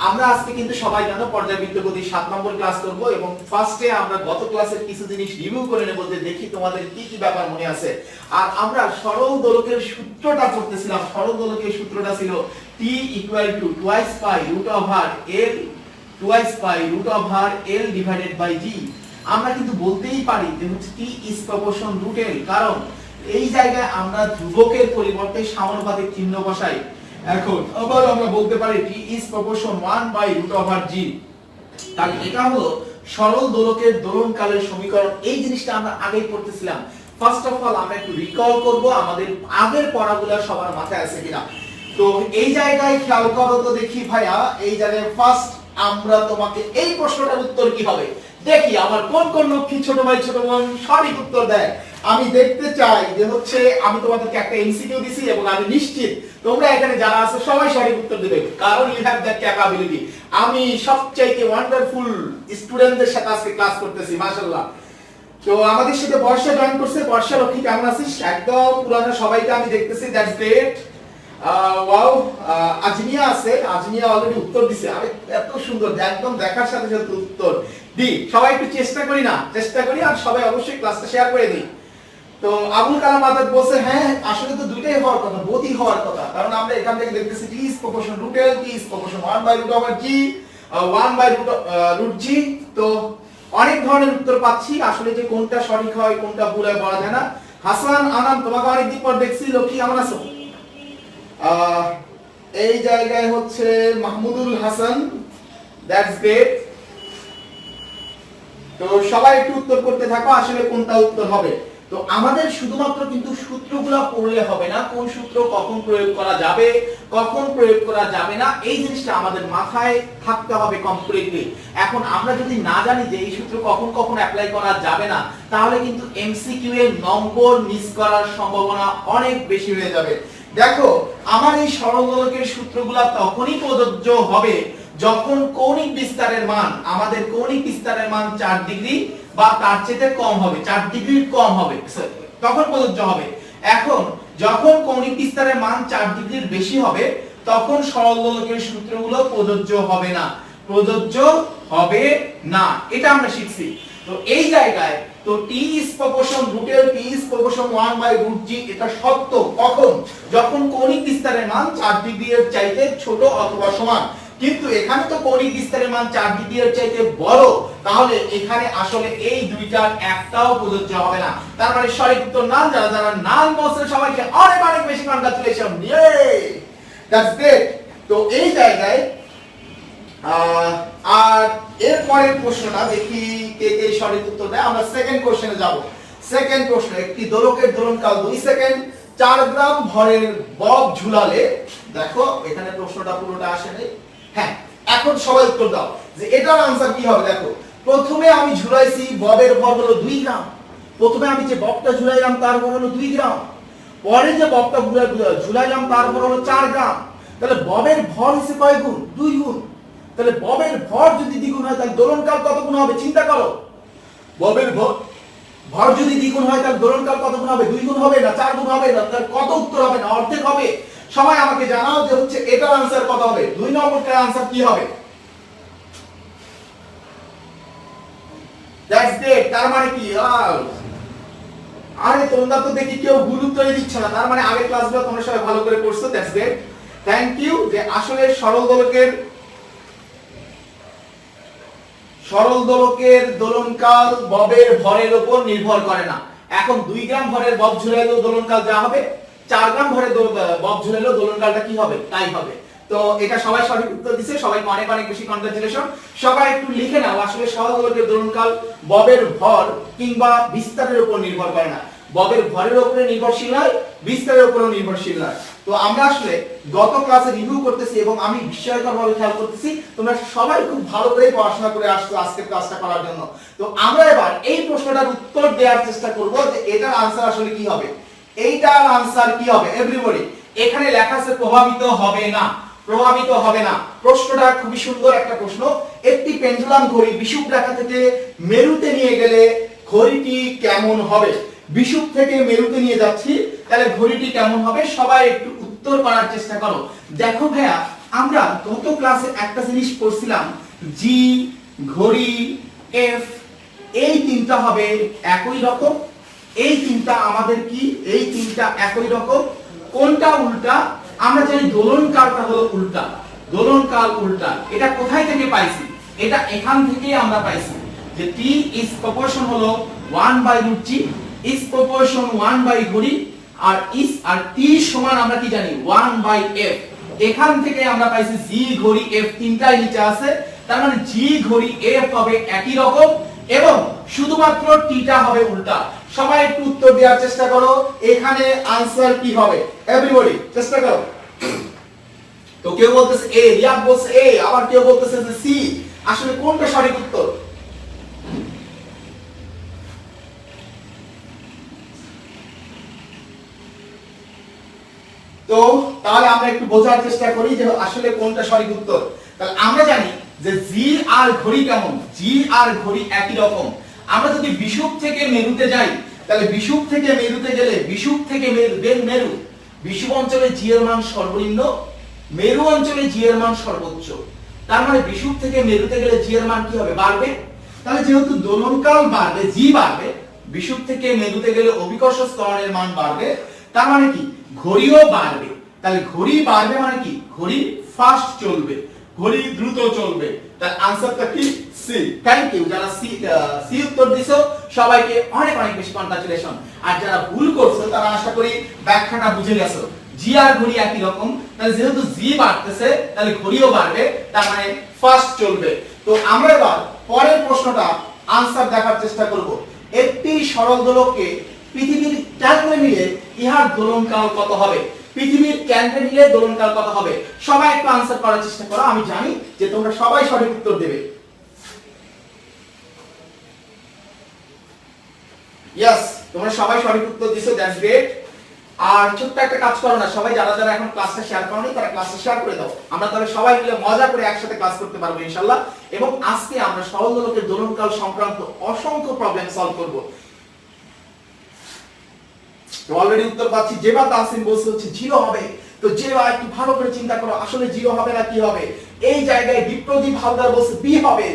আমরা আজকে কিন্তু সবাই জানো পর্যায়বৃত্ত গতি 7 নম্বর ক্লাস করব এবং ফার্স্টে আমরা গত ক্লাসের কিছু জিনিস রিভিউ করে নেব যে দেখি তোমাদের কি কি ব্যাপার মনে আছে। আর আমরা সরল দোলকের সূত্রটা পড়তেছিলাম। সরল দোলকের সূত্রটা ছিল t = twice pi root over l twice pi root over l divided by g। আমরা কিন্তু বলতেই পারি যে হচ্ছে t is proportion root l, কারণ এই জায়গায় আমরা ধ্রুবকের পরিবর্তে সমানুপাতিক চিহ্ন বসাই। এখন আবার আমরা বলতে পারি t is proportion 1/√g। তাহলে এটা হলো সরল দোলকের দোলনকালের সমীকরণ। এই জিনিসটা আমরা আগেই পড়তেছিলাম। ফার্স্ট অফ অল আমরা একটু রিকল করব আমাদের আগের পড়াগুলো সবার মাথায় আছে কিনা। তো এই জায়গায় খেয়াল করো তো দেখি ভাইয়া, এই জায়গায় ফার্স্ট আমরা তোমাকে এই প্রশ্নটার উত্তর কি হবে দেখি আমার কোন কোন লক্ষ্মী ছোট ভাই ছোট বোন সঠিক উত্তর দেয়। আমি দেখতে চাই যে হচ্ছে আমি তোমাদেরকে একটা এমসিকিউ দিছি এবং আমি নিশ্চিত তোমরা এখানে যারা আছে সবাই সঠিক উত্তর দিবে, কারণ ইউ হ্যাভ দ্যাট ক্যাপাবিলিটি। আমি সবচেয়ে ওয়ান্ডারফুল স্টুডেন্টদের সাথে আজকে ক্লাস করতেছি, মাশাআল্লাহ। তো আমাদের সাথে বর্ষা জয়েন করছে। বর্ষা লক্ষ্মী কেমন আছিস? একদম পুরানো সবাইকে আমি দেখতেছি, দ্যাটস গ্রেট। ওয়াও, আজমিয়া আছে, আজমিয়া অলরেডি উত্তর দিছে। আরে এত সুন্দর, একদম দেখার সাথে সাথে উত্তর দি। সবাই একটু চেষ্টা করি না, চেষ্টা করি, আর সবাই অবশ্যই ক্লাসটা শেয়ার করে দিই। তো আবুল কালাম আজাদ বলছে হ্যাঁ আসলে তো দুইটাই হওয়ার কথা, বোধই হওয়ার কথা, কারণ আমরা এখান থেকে দেখতেছি t is proportion root l, t is proportion 1/√g 1/√g। তো অনেক ধরনের উত্তর পাচ্ছি, আসলে যে কোনটা সঠিক হয় কোনটা ভুল হয় বলা যায় না। হাসান আনাম, তোমাকে অনেকদিন পর দেখছি, লক্ষ্মী কেমন আছো? এই জায়গায় হচ্ছে মাহমুদুল হাসান, দ্যাটস গ্রেট। তো সবাই একটু উত্তর করতে থাকো আসলে কোনটা উত্তর হবে। তো আমাদের শুধুমাত্র কিন্তু সূত্রগুলো পড়লে হবে না, কোন সূত্র কখন প্রয়োগ করা যাবে কখন প্রয়োগ করা যাবে না এই জিনিসটা আমাদের মাথায় থাকতে হবে কমপ্লিটলি। এখন আমরা যদি না জানি যে এই সূত্র কখন কখন অ্যাপ্লাই করা যাবে না, তাহলে কিন্তু এমসিকিউ এর নম্বর মিস করার সম্ভাবনা অনেক বেশি হয়ে যাবে। দেখো আমার এই সরল দোলকের সূত্রগুলো তখনই প্রযোজ্য হবে যখন কৌণিক বিস্তারের মান, আমাদের কৌণিক বিস্তারের মান 4 ডিগ্রি বা তার চেয়ে কম হবে, 4 ডিগ্রির কম হবে, তখন প্রযোজ্য হবে। এখন যখন কৌণিক বিস্তারের মান 4 ডিগ্রির বেশি হবে তখন সরল দোলকের সূত্রগুলো প্রযোজ্য হবে না, প্রযোজ্য হবে না, এটা আমরা শিখছি। তো এই জায়গায় তো t is proportion root l, t is proportion 1/√g এটা সত্য কখন? যখন কৌণিক বিস্তারের মান 4 ডিগ্রি এর চাইতে ছোট অথবা সমান। কিন্তু এখানে তো কৌণিক বিস্তারের মান 4 ডিগ্রি এর চাইতে বড়, তাহলে এখানে আসলে এই দুইটার একটাও প্রযোজ্য হবে না। তার মানে সঠিক উত্তর নাল। যারা যারা নাল বলছেন সবাইকে অনেক অনেক বেশি কংগ্রাচুলেশন, ইয়ে, দ্যাটস গ্রেট। তো এই জায়গায় আর এর পরের প্রশ্নটা দেখি কে কে সঠিক উত্তর দেয়। আমরা সেকেন্ড কোশ্চেনে যাব। সেকেন্ড প্রশ্ন, একটি দোলকের দোলনকাল 2 সেকেন্ড 4 গ্রাম ভরের বব ঝুলালে, দেখো এখানে প্রশ্নটা পুরোটা আসেনি। হ্যাঁ, এখন সবাই উত্তর দাও যে এটার আনসার কি হবে। দেখো প্রথমে আমি ঝুলাইছি, ববের ভর হলো 2 গ্রাম। প্রথমে আমি যে ববটা ঝুলাইলাম তার ভর হলো 2 গ্রাম, পরে যে ববটা ঝুলাইলাম তার ভর হলো 4 গ্রাম। তাহলে ববের ভর হিসেবে কয় গুণ? 2 গুণ। তাহলে ববের ভর যদি দ্বিগুণ হয় তাহলে দোলনকাল কত গুণ হবে চিন্তা করো। ববের ভর যদি দ্বিগুণ হয় তাহলে দোলনকাল কত গুণ হবে? 2 গুণ হবে না 4 গুণ হবে না? তাহলে কত উত্তর হবে? না অর্ধেক হবে। সবাই আমাকে জানাও যে হচ্ছে এটার आंसर কত হবে? 2 নম্বরটার आंसर কি হবে? That's great. তার মানে কি? আরে তোমরা তো দেখি কেউ ভুল উত্তরই দিচ্ছ না, তার মানে আগের ক্লাসগুলো তোমরা সবাই ভালো করে পড়ছো, দ্যাটস গ্রেট, থ্যাংক ইউ। যে আসলে সরল দোলকের দোলনকাল ববের ভরের উপর নির্ভর করে না। এখন 2 গ্রাম ভরের বব ঝুলাইলেও দোলনকাল যা হবে, 4 গ্রাম ভরের বব ঝুলাইলেও দোলনকালটা কি হবে? তাই হবে। তো এটা সবাই সঠিক উত্তর দিয়েছে, সবাইকে অনেক অনেক বেশি কংগ্রাচুলেশন। সবাই একটু লিখে নাও আসলে সরল দোলকের দোলনকাল ববের ভর কিংবা বিস্তারের উপর নির্ভর করে না, ববের ভরের উপরে নির্ভরশীল নয়, বিস্তারের উপরও নির্ভরশীল নয়। তো আমরা আসলে গত ক্লাসে রিভিউ করতেছি এবং আমি বিস্ময়করভাবে খেয়াল করতেছি তোমরা সবাই খুব ভালো করে পড়াশোনা করে আসছো আজকের ক্লাসটা করার জন্য। তো আমরা এবার এই প্রশ্নটার উত্তর দেওয়ার চেষ্টা করব যে এটার आंसर আসলে কি হবে। এইটার आंसर কি হবে? এভরিবডি এখানে লেখা আছে প্রভাবিত হবে না, প্রভাবিত হবে না। প্রশ্নটা খুবই সুন্দর একটা প্রশ্ন। একটি পেন্ডুলাম ঘড়ি বিষুব রেখা থেকে মেরুতে নিয়ে গেলে ঘড়িটি কেমন হবে? বিষুব থেকে মেরুতে নিয়ে যাচ্ছি, তাহলে ঘড়িটি কেমন হবে? সবাই একটু উত্তর করার চেষ্টা করো। দেখো ভাইয়া আমরা গত ক্লাসে একটা জিনিস পড়ছিলাম, জি, ঘড়ি, এফ, এই তিনটা হবে একই রকম। এই তিনটা আমাদের কি, এই তিনটা একই রকম। কোনটা উল্টা? আমরা জানি দোলনকালটা হলো উল্টা, দোলনকাল উল্টা। এটা কোথায় থেকে পাইছি? এটা এখান থেকেই আমরা পাইছি যে t is proportion হলো 1/√g is proportion 1 ঘড়ি, আর t সমান আমরা কি জানি 1/f। এখান থেকে আমরা পাইছি g ঘড়ি f তিনটাই নিচে আছে, তার মানে g ঘড়ি f হবে একই রকম এবং শুধুমাত্র t টা হবে উল্টা। সবাই একটু উত্তর দেওয়ার চেষ্টা করো, এখানে आंसर কি হবে? এভরিবডি চেষ্টা করো। তো কেউ বলতেছে এ, রিয়াদ বলছে এ, আবার কেউ বলতেছে যে সি। আসলে কোনটা সঠিক উত্তর? তো তাহলে আমরা একটু বোঝার চেষ্টা করি যে আসলে কোনটা সঠিক উত্তর। তাহলে আমরা জানি যে জি আর ঘড়ি কেমন, জি আর ঘড়ি একই রকম। আমরা যদি বিষুব থেকে মেরুতে যাই, তাহলে বিষুব থেকে মেরুতে গেলে, বিষুব থেকে মেরু, বিষুব অঞ্চলে জি এর মান সর্বনিম্ন, মেরু অঞ্চলে জি এর মান সর্বোচ্চ। তার মানে বিষুব থেকে মেরুতে গেলে জি এর মান কি হবে? বাড়বে। তাহলে যেহেতু দোলনকাল বাড়বে, জি বাড়বে, বিষুব থেকে মেরুতে গেলে অভিকর্ষ ত্বরণের মান বাড়বে, তার মানে কি ঘড়িও বাড়বে। তাহলে ঘড়ি বাড়বে মানে কি ঘড়ি ফাস্ট চলবে, ঘড়ি দ্রুত চলবে। তার आंसरটা কি? সি। থ্যাংক ইউ যারা সি উত্তর দিছো, সবাইকে অনেক অনেক বেশি কংগ্রাচুলেশন। আর যারা ভুল করছো তারা আশা করি ব্যাখ্যাটা বুঝে গেছো। জি আর ঘড়ি একই রকম, তাহলে যেহেতু জি বাড়তেছে তাহলে ঘড়িও বাড়বে, তার মানে ফাস্ট চলবে। তো আমরা এবার পরের প্রশ্নটা आंसर দেখার চেষ্টা করব। একটি সরল দোলককে পৃথিবীর কেন্দ্রে নিলে ইহার দোলনকাল কত হবে? পৃথিবীর কেন্দ্রে নিলে দোলনকাল কত হবে? সবাই একটু आंसर করার চেষ্টা করো। আমি জানি যে তোমরা সবাই সঠিক উত্তর দেবে। यस, তোমরা সবাই সঠিক উত্তর দিছো, দ্যাটস গ্রেট। আর ছোট্ট একটা কাজ করো না, সবাই যারা যারা এখন ক্লাসটা শেয়ার করোনি তারা ক্লাসটা শেয়ার করে দাও। আমরা তাহলে সবাই মিলে মজা করে একসাথে ক্লাস করতে পারবো ইনশাআল্লাহ। এবং আজকে আমরা সরল দোলকের দোলনকাল সংক্রান্ত অসংখ্য প্রবলেম সলভ করব। তো অলরেডি উত্তর পাচ্ছি। জেবা তাসিম বলছে হচ্ছে 0 হবে। তো জেবা একটু ভালো করে চিন্তা করো, আসলে 0 হবে না কি হবে? এই জায়গায় বিপ্রদীপ হালদার বলছে বি হবে,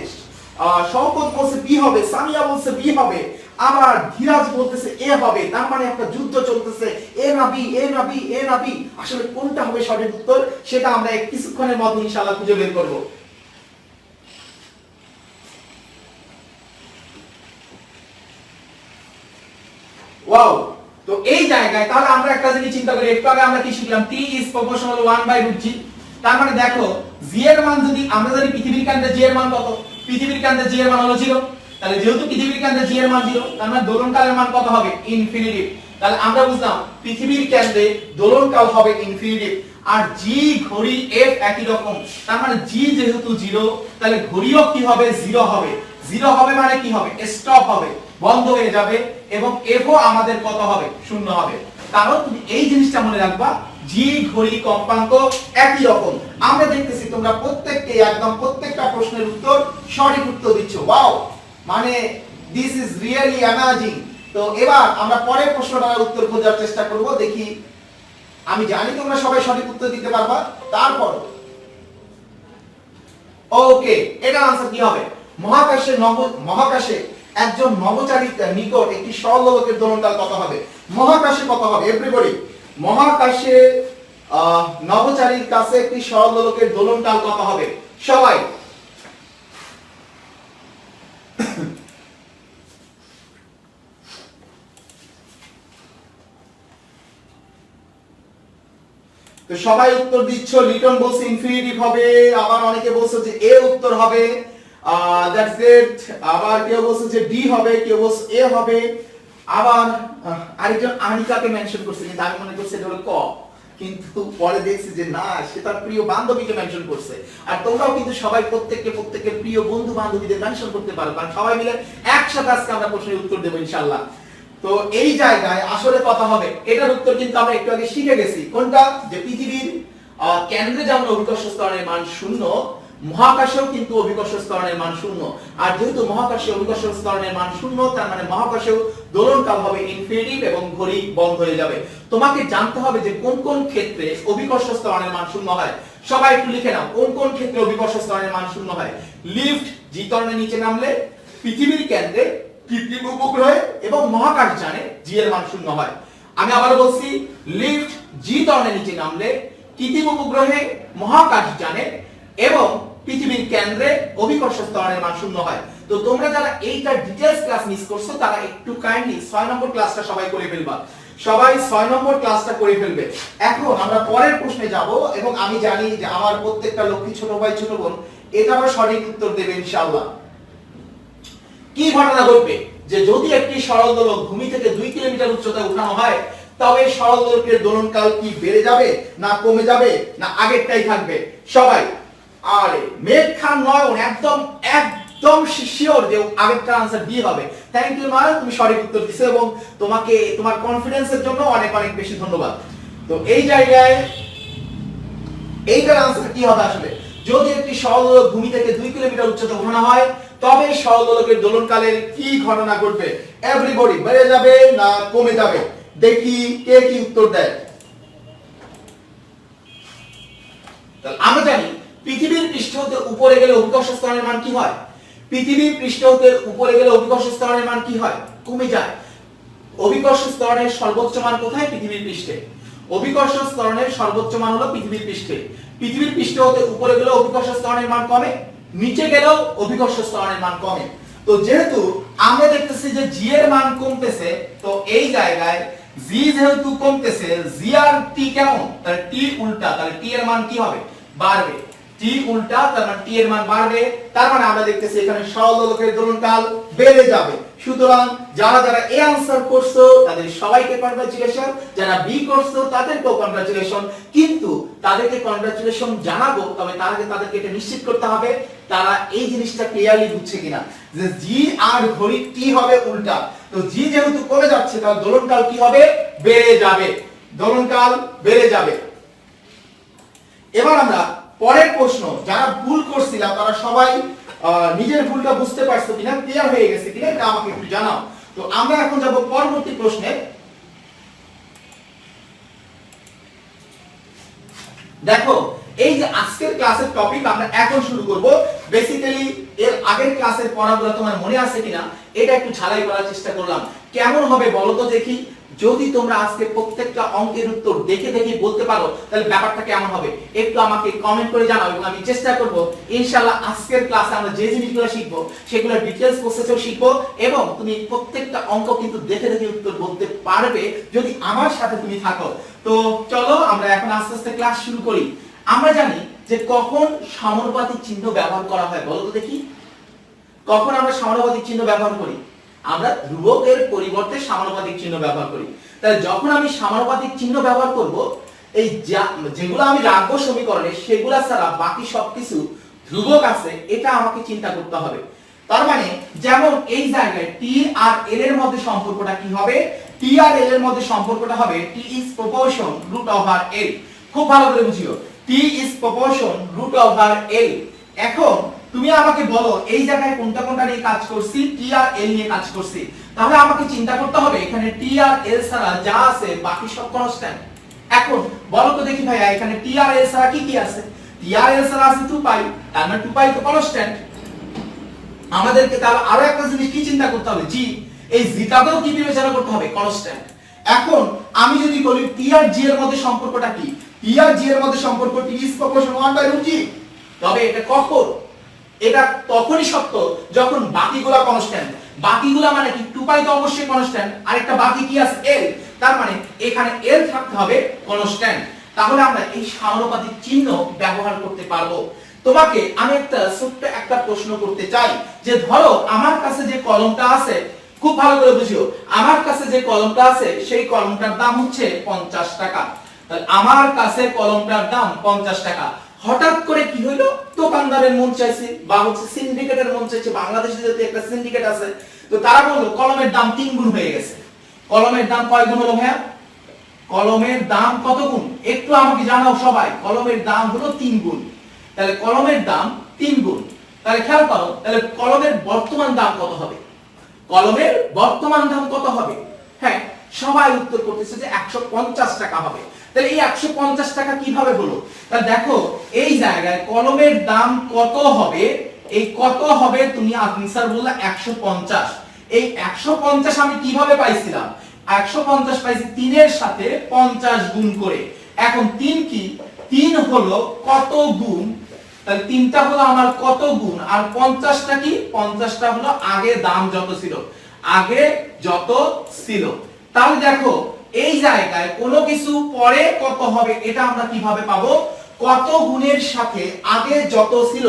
শওকত বলছে বি হবে, সামিয়া বলছে বি হবে, আবার ধীরাজ বলতেছে এ হবে। তার মানে একটা যুদ্ধ চলতেছে, এ না বি, এ না বি, এ না বি। আসলে কোনটা হবে সঠিক উত্তর সেটা আমরা কিছুক্ষণের মধ্যে ইনশাআল্লাহ খুঁজে বের করব। ওয়াও, তো এই জায়গায় তাহলে আমরা একটা জিনিস চিন্তা করি। একটু আগে আমরা কি শিখলাম? t is proportional 1/√g। তার মানে দেখো g এর মান যদি আমরা জানি পৃথিবীর কেন্দ্রে g এর মান কত? পৃথিবীর কেন্দ্রে g এর মান হলো 0। তাহলে যেহেতু পৃথিবীর কেন্দ্রে g এর মান 0, তার মানে দোলনকালের মান কত হবে? ইনফিনিটি। তাহলে আমরা বুঝলাম পৃথিবীর কেন্দ্রে দোলনকাল হবে ইনফিনিটি। আর g ঘড়ি f একই রকম, তার মানে g যেহেতু 0, তাহলে ঘড়িও কি হবে? 0 হবে। 0 হবে মানে কি হবে? স্টপ হবে, বন্ধ হয়ে যাবে। এবং f ও আমাদের কত হবে? 0 হবে। কারণ তুমি এই জিনিসটা মনে রাখবা, g ঘড়ি কম্পাঙ্ক একই রকম। আমরা দেখতেছি তোমরা প্রত্যেককে একদম প্রত্যেকটা প্রশ্নের উত্তর সঠিক উত্তর দিচ্ছ। ওয়াও, মানে দিস ইজ রিয়েলি অ্যামেজিং। তো এবার আমরা পরের প্রশ্নটার উত্তর খোঁজার চেষ্টা করব। দেখি, আমি জানি তোমরা সবাই সঠিক উত্তর দিতে পারবা। তারপর ওকে, এটার आंसर কি হবে? মহাকাশে একজন নভোচারীর নিকট একটি সরল দোলকের দোলনকাল কত হবে? মহাকাশে কত হবে? এভরিবডি, মহাকাশে নভোচারীর কাছে একটি সরল দোলকের দোলনকাল কত হবে? সবাই তো সবাই উত্তর দিচ্ছ। লিটন বলছে ইনফিনিটিভ হবে, আবার অনেকে বলছে যে এ উত্তর হবে, দ্যাটস গ্রেট। আবার কেউ বলছে যে ডি হবে, কেউ বলছে এ হবে। আবার আরেকজন আনিকাকে মেনশন করছে, কিন্তু আমি মনে করছি এটা হলো ক, কিন্তু পরে দেখছি যে না, সে তার প্রিয় বান্ধবীকে মেনশন করছে। আর তোমরাও কিন্তু সবাই প্রত্যেকের প্রিয় বন্ধু বান্ধবীদের মেনশন করতে পারো, কারণ সবাই মিলে একসাথে আজকে আমরা প্রশ্নের উত্তর দেব ইনশাআল্লাহ। তো এই জায়গায় আসলে কথা হবে, এটার উত্তর কিন্তু আমরা একটু আগে শিখে গেছি। কোনটা? যে পৃথিবীর কেন্দ্রে যেমন অভিকর্ষ স্তরণের মান 0, মহাকাশেও কিন্তু অভিকর্ষ স্তরণের মান 0। আর যেহেতু মহাকাশে অভিকর্ষ স্তরণের মান 0, তার মানে মহাকাশেও দোলনকাল হবে ইনফিনিটিভ এবং ঘড়ি বন্ধ হয়ে যাবে। তোমাকে জানতে হবে যে কোন কোন ক্ষেত্রে অভিকর্ষ স্তরণের মান 0 হয়। সবাই একটু লিখে নাও কোন কোন ক্ষেত্রে অভিকর্ষ স্তরণের মান শূন্য হয়। লিফট জি ত্বরণের নিচে নামলে, পৃথিবীর কেন্দ্রে, কৃত্রিম উপগ্রহে এবং মহাকাশযানে জি এর মান শূন্য হয়। আমি আবার বলছি, লিফট জি ত্বরণের নিচে নামলে, কৃত্রিম উপগ্রহে, মহাকাশযানে এবং পৃথিবীর কেন্দ্রে অভিকর্ষ স্তরণের মান শূন্য হয়। তো তোমরা যারা এইটা ডিটেইলস ক্লাস মিস করছো তারা একটু কাইন্ডলি 6 নম্বর ক্লাসটা সবাই করে ফেলবা, সবাই 6 নম্বর ক্লাসটা করে ফেলবে। এখন আমরা পরের প্রশ্নে যাব এবং আমি জানি যে আমার প্রত্যেকটা লক্ষ্মী ছোট ভাই ছোট বোন এটারও সঠিক উত্তর দেবে ইনশাআল্লাহ। কি ঘটনা ঘটবে যে যদি একটি সরল দোলক ভূমি থেকে 2 কিলোমিটার উচ্চতায় উঠানো হয় তবে সরল দোলকের দোলনকাল কি বেড়ে যাবে না কমে যাবে না আগেরটাই থাকবে? সবাই আরে মেঘ খান নয়ন একদম একদম শিওর যে আগেরটা आंसर বি হবে। থ্যাংক ইউ নয়ন, তুমি সঠিক উত্তর দিছো এবং তোমাকে তোমার কনফিডেন্সের জন্য অনেক অনেক বেশি ধন্যবাদ। তো এই জায়গায় এইটার आंसर কি হবে আসলে? যদি একটি সরল দোলক ভূমি থেকে 2 কিলোমিটার উচ্চতায় উঠানো হয় তবে সরল দোলকের দোলনকালের কি ঘটনা ঘটবে? এভরিবডি বেড়ে যাবে না কমে যাবে? দেখি কে কি উত্তর দেয়। তাহলে আমরা জানি পৃথিবীর পৃষ্ঠ হতে উপরে গেলে অভিকর্ষ স্তরণের মান কি হয়? পৃথিবীর পৃষ্ঠ হতে উপরে গেলে অভিকর্ষ স্তরণের মান কি হয়? কমে যায়। অভিকর্ষ স্তরণের সর্বোচ্চ মান কোথায়? পৃথিবীর পৃষ্ঠে। অভিকর্ষ স্তরণের সর্বোচ্চ মান হলো পৃথিবীর পৃষ্ঠে। পৃথিবীর পৃষ্ঠ হতে উপরে গেলে অভিকর্ষ স্তরণের মান কমে, নিচে গেলেও অভিকর্ষ স্তরণের মান কমে। তো যেহেতু আমরা দেখতেছি যে জি এর মান কমতেছে, তো এই জায়গায় জি যেহেতু কমতেছে, জি আর টি কেমন? তাহলে টি উল্টা, তাহলে টি এর মান কি হবে? বাড়বে। টি উল্টা তার মানে টি এর মান বাড়বে, তার মানে আমরা দেখতেছি এখানে সরল দোলকের দোলনকাল বেড়ে যাবে। সুতরাং যারা যারা এ आंसर করছো তাদের সবাইকে কংগ্রাচুলেশন, যারা বি করছো তাদেরকেও কংগ্রাচুলেশন। কিন্তু তাদেরকে কংগ্রাচুলেশন জানাবো, তবে তার আগে তাদেরকে এটা নিশ্চিত করতে হবে তারা এই জিনিসটা ক্লিয়ারলি বুঝছে কিনা যে জি আর ঘড়ি টি হবে উল্টা। তো জি যেহেতু কমে যাচ্ছে তাহলে দোলনকাল কি হবে? বেড়ে যাবে। দোলনকাল বেড়ে যাবে। এবার আমরা পরের প্রশ্ন, যারা ভুল করছিলা তারা সবাই নিজের ভুলটা বুঝতে পারছো কিনা, ক্লিয়ার হয়ে গেছে কিনা এটা আমাকে একটু জানাও। তো আমরা এখন যাব পরবর্তী প্রশ্নে। দেখো এই যে আজকের ক্লাসের টপিক আমরা এখন শুরু করব। বেসিক্যালি এর আগের ক্লাসের পড়াগুলো তোমার মনে আছে কিনা এটা একটু ঝালাই করার চেষ্টা করলাম। কেমন হবে বলো তো দেখি? যদি তোমরা আজকে প্রত্যেকটা অঙ্কের উত্তর দেখে দেখে বলতে পারো তাহলে ব্যাপারটা কেমন হবে একটু আমাকে কমেন্ট করে জানাও এবং আমি চেষ্টা করব ইনশাআল্লাহ আজকের ক্লাসে আমরা যে জিনিসগুলো শিখবো সেগুলো ডিটেইলস প্রসেসেও শিখবো এবং তুমি প্রত্যেকটা অঙ্ক কিন্তু দেখে দেখে উত্তর বলতে পারবে যদি আমার সাথে তুমি থাকো। তো চলো আমরা এখন আস্তে আস্তে ক্লাস শুরু করি। আমরা জানি যে কখন সমানুপাতিক চিহ্ন ব্যবহার করা হয় বলো তো দেখি? কখন আমরা সমানুপাতিক চিহ্ন ব্যবহার করি? আমরা ধ্রুবকের পরিবর্তে সমানুপাতিক চিহ্ন ব্যবহার করি। তাহলে যখন আমি সমানুপাতিক চিহ্ন ব্যবহার করব, এই যেগুলো আমি রাখবো সমীকরণে সেগুলা ছাড়া বাকি সবকিছু ধ্রুবক আছে এটা আমাকে চিন্তা করতে হবে। তার মানে যেমন এই জায়গায় টি আর এল এর মধ্যে সম্পর্কটা কি হবে? টি আর এল এর মধ্যে সম্পর্কটা হবে টি ইজ প্রপোর্শন রুট ওভার এল। খুব ভালো করে বুঝিও, টি ইজ প্রপোর্শন রুট ওভার এল। এখন তুমি আমাকে বলো এই জায়গায় কোনটা কোনটা নিয়ে কাজ করছি? টি আর এল নিয়ে কাজ করছি। তাহলে আমাকে চিন্তা করতে হবে এখানে টি আর এল ছাড়া যা আছে বাকি সব কনস্ট্যান্ট। এখন বলো তো দেখি ভাইয়া এখানে টি আর এল ছাড়া কি কি আছে? টি আর এল ছাড়া আছে 2 পাই, তার মানে 2 পাই তো কনস্ট্যান্ট। আমাদেরকে তাহলে আরো একটা জিনিস কি চিন্তা করতে হবে? জি, এই জিটাকেও কি বিবেচনা করতে হবে? কনস্ট্যান্ট। এখন আমি যদি বলি টি আর জি এর মধ্যে সম্পর্কটা কি? টি আর জি এর মধ্যে সম্পর্ক টি ইজ প্রপোর্শন 1/√g। তবে এটা কখন? এটা তখনই সত্য যখন বাকিগুলা কনস্ট্যান্ট। বাকিগুলা মানে কি? 2 পাই তো অবশ্যই কনস্ট্যান্ট, আর একটা বাকি কি আছে? l। তার মানে এখানে l থাকতে হবে কনস্ট্যান্ট। তাহলে আমরা এই সমানুপাতিক চিহ্ন ব্যবহার করতে পারবো। তোমাকে আমি একটা ছোট্ট একটা প্রশ্ন করতে চাই যে ধরো আমার কাছে যে কলমটা আছে, খুব ভালো করে বুঝিও, আমার কাছে যে কলমটা আছে সেই কলমটার দাম হচ্ছে 50 টাকা। তাহলে আমার কাছে কলমটার দাম 50 টাকা। হঠাৎ করে কি হইলো? দোকানদারের মন চাইছে বা হচ্ছে সিন্ডিকেটের মন চাইছে, বাংলাদেশে যেহেতু একটা সিন্ডিকেট আছে, তো তারা বললো কলমের দাম 3 গুণ হয়ে গেছে। কলমের দাম কয় গুণ হলো ভাইয়া? কলমের দাম কত গুণ একটু আমাকে জানাও সবাই। কলমের দাম হলো 3 গুণ। তাহলে কলমের দাম 3 গুণ। তাহলে খেয়াল করো, তাহলে কলমের বর্তমান দাম কত হবে? কলমের বর্তমান দাম কত হবে? হ্যাঁ, সবাই উত্তর করতেছে যে 150 টাকা হবে। তাহলে এই 150 টাকা কিভাবে হলো? তাহলে দেখো এই জায়গায় কলমের দাম কত হবে, এই কত হবে তুমি আনসার বললা 150। এই 150 আমি কিভাবে পাইছিলাম? 150 পাইছি 3 এর সাথে 50 গুণ করে। এখন 3 কি? 3 হলো কত গুণ, তাহলে 3টা হলো আমার কত গুণ, আর 50টা কি? 50টা হলো আগে দাম যত ছিল, আগে যত ছিল। তাহলে দেখো এই জায়গায় কোনো কিছু পরে কত হবে এটা আমরা কিভাবে পাবো? কত গুণের সাথে আগে যত ছিল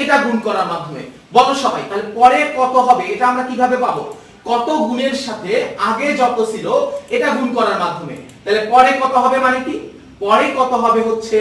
এটা গুণ করার মাধ্যমে। বলো সবাই, তাহলে পরে কত হবে এটা আমরা কিভাবে পাবো? কত গুণের সাথে আগে যত ছিল এটা গুণ করার মাধ্যমে। তাহলে পরে কত হবে মানে কি? পরে কত হবে হচ্ছে,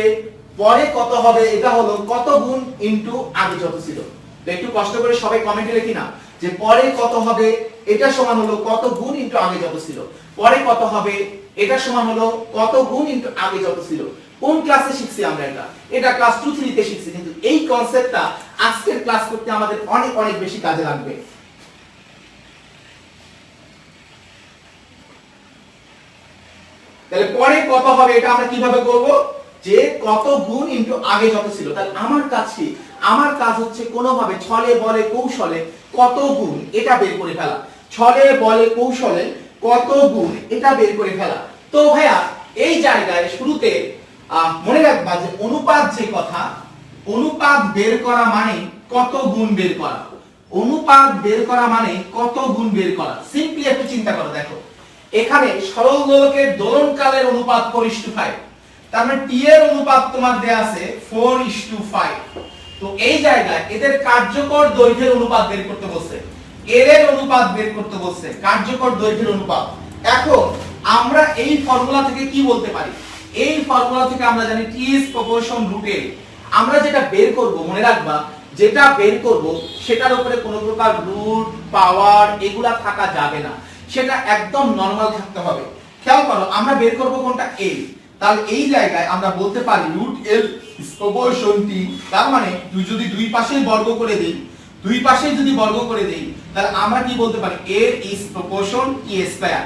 পরে কত হবে এটা হলো কত গুণ ইনটু আগে যত ছিল। তো একটু কষ্ট করে সবাই কমেন্টে লিখি না যে পরে কত হবে এটা সমান হলো কত গুণ ইনটু আগে যত ছিল। পরে কত হবে এটা সমান হলো কত গুণ ইনটু আগে যত ছিল। কোন ক্লাসে শিখছি আমরা এটা? এটা ক্লাস 2 3 তে শিখছি, কিন্তু এই কনসেপ্টটা আজকের ক্লাস করতে আমাদের অনেক অনেক বেশি কাজে লাগবে। তাহলে পরে কত হবে এটা আমরা কিভাবে করব? যে কত গুণ ইনটু আগে যত ছিল। তাহলে আমার কাজ কি? আমার কাজ হচ্ছে কোনোভাবে ছলে বলে কৌশলে কত গুণ এটা বের করে ফেলা। ছলে বলে কৌশলে কত গুণ এটা বের করে ফেলা। তো ভাইয়া এই জায়গায় শুরুতে মনে রাখবা যে অনুপাত যে কথা, অনুপাত বের করা মানে কত গুণ বের করা। অনুপাত বের করা মানে কত গুণ বের করা। সিম্পলি একটু চিন্তা করো, দেখো এখানে সরল দোলকের দোলনকালের অনুপাত 4:5, তার মানে টি এর অনুপাত তোমার দেয়া আছে 4:5। তো এই জায়গায় এদের কার্যকর দৈর্ঘ্যের অনুপাত বের করতে বলছে, এর অনুপাত বের করতে বলছে, কার্যকর দৈর্ঘ্যের অনুপাত। এখন আমরা এই ফর্মুলা থেকে কি বলতে পারি? এই ফর্মুলা থেকে আমরা জানি টি ইজ প্রপোর্শন রুট এ। আমরা যেটা বের করব মনে রাখবা, যেটা বের করব সেটার উপরে কোনো প্রকার রুট পাওয়ার এগুলা থাকা যাবে না, সেটা একদম নরমাল থাকতে হবে। খেয়াল করো আমরা বের করব কোনটা? এ। তাহলে এই জায়গায় আমরা বলতে পারি রুট এল ইজ প্রপোর্শন টি। তার মানে তুই যদি দুই পাশেই বর্গ করে দেই, দুই পাশেই যদি বর্গ করে দেই, তাহলে আমরা কি বলতে পারি? A is proportion T square.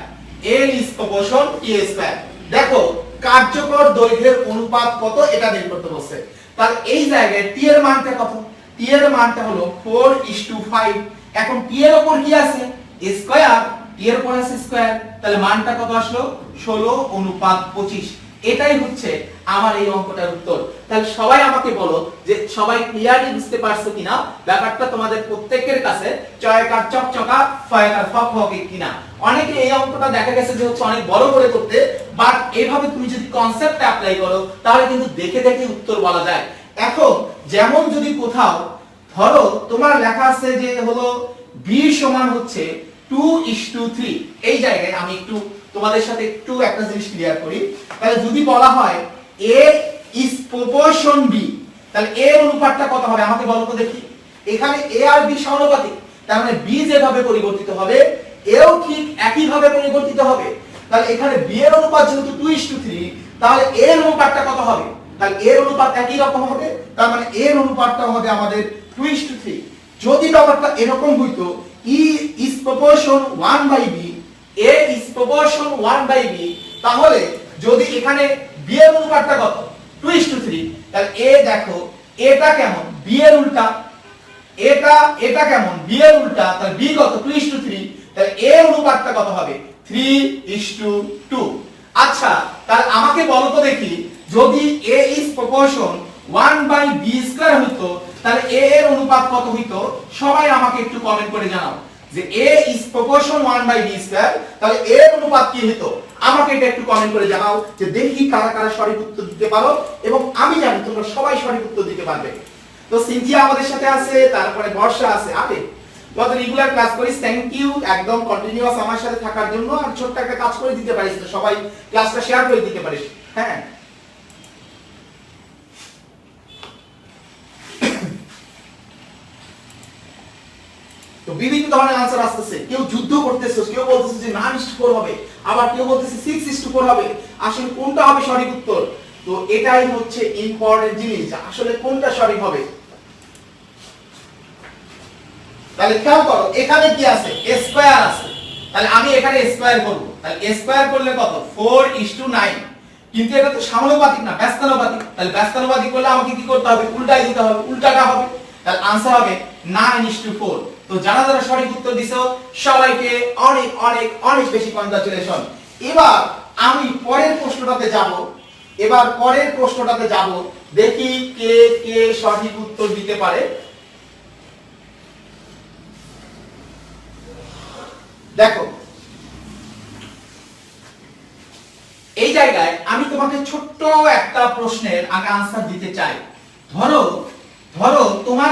A is proportion T square. দেখো কার্যকর দৈর্ঘ্যের অনুপাত কত এটা বের করতে বলছে। তাহলে এই জায়গায় টি এর মানটা কত? টি এর মানটা হলো 4:5। এখন টি এর উপর কি আছে? স্কয়ার, টি এর উপর আছে স্কয়ার, তাহলে মানটা কত আসলো? 16:25। এটাই হচ্ছে আমার এই অঙ্কটার উত্তর। তাহলে সবাই আমাকে বলো যে সবাই ক্লিয়ারলি বুঝতে পারছো কিনা ব্যাপারটা? তোমাদের প্রত্যেকের কাছে চয়কার চকচকা ফয়কার ফকফকে কিনা? অনেকে এই অঙ্কটা দেখা গেছে যে হচ্ছে অনেক বড় করে করতে, বাট এইভাবে তুমি যদি কনসেপ্টটা অ্যাপ্লাই করো তাহলে কিন্তু দেখে দেখে উত্তর বলা যায়। এখন যেমন যদি কোথাও ধরো তোমার লেখা আছে যে হলো b সমান হচ্ছে 2:3, এই জায়গায় আমি একটু তোমাদের সাথে একটু একটা জিনিস ক্লিয়ার করি। তাহলে যদি বলা হয় a is proportion b, তাহলে a এর অনুপাতটা কত হবে আমাকে বলো তো দেখি। এখানে a আর b সমানুপাতিক, তার মানে b যেভাবে পরিবর্তিত হবে এও ঠিক একই ভাবে পরিবর্তিত হবে। তাহলে এখানে b এর অনুপাত যেহেতু 2:3, তাহলে a এর অনুপাতটা কত হবে? তাহলে a এর অনুপাত একই রকম হবে, তার মানে a এর অনুপাতটা হবে আমাদের 2:3। যদি ব্যাপারটা এরকম হইতো e is proportion 1/b, a is proportion 1/b, তাহলে যদি এখানে b এর অনুপাতটা কত? 2:3, তাহলে a দেখো এটা কেমন? b এর উল্টা। এটা কেমন? b এর উল্টা। তাহলে b কত? 2:3, তাহলে a এর অনুপাতটা কত হবে? 3:2। আচ্ছা তাহলে আমাকে বলো তো দেখি, যদি a is proportion 1/b square হতো তাহলে a এর অনুপাত কত হইতো? সবাই আমাকে একটু কমেন্ট করে জানাও যে a is proportion 1/b square, তাহলে a এর অনুপাত কি হতো? আমাকে এটা একটু কমেন্ট করে জানাও যে দেখি কারা কারা সঠিক উত্তর দিতে পারো, এবং আমি জানি তোমরা সবাই সঠিক উত্তর দিতে পারবে। তো সিনথিয়া আমাদের সাথে আছে, তারপরে বর্ষা আছে, আরে কত রেগুলার ক্লাস করিস, থ্যাংক ইউ একদম কন্টিনিউয়াস আমার সাথে থাকার জন্য। আর ছোট্ট একটা কাজ করে দিতে পারিস তো, সবাই ক্লাসটা শেয়ার করে দিতে পারিস। হ্যাঁ তো বিভিন্ন ধরনের आंसर আসতেছে, কেউ যুদ্ধ করতেছে, কেউ বলতেছে যে 9:4 হবে, আবার কেউ বলতেছে 6:4 হবে। আসলে কোনটা হবে সঠিক উত্তর? তো এটাই হচ্ছে ইম্পর্টেন্ট জিনিস, আসলে কোনটা সঠিক হবে। তাহলে খেয়াল করো এখানে কি আছে? স্কয়ার আছে, তাহলে আমি এখানে স্কয়ার করব। তাহলে স্কয়ার করলে কত? 4:9। কিন্তু এটা তো সমানুপাতিক না, ব্যস্তানুপাতিক। তাহলে ব্যস্তানুপাতিক করলে আমাকে কি করতে হবে? উল্টাই দিতে হবে, উল্টাটা হবে। তাহলে आंसर হবে 9:4। তো যারা যারা সঠিক উত্তর দিছো সবাইকে অনেক অনেক অনেক বেশি কংগ্রাচুলেশন। এবার আমি পরের প্রশ্নটাতে যাব। দেখি কে কে সঠিক উত্তর দিতে পারে। দেখো এই জায়গায় আমি তোমাকে ছোট্ট একটা প্রশ্নের আগে आंसर দিতে চাই। ধরো তোমার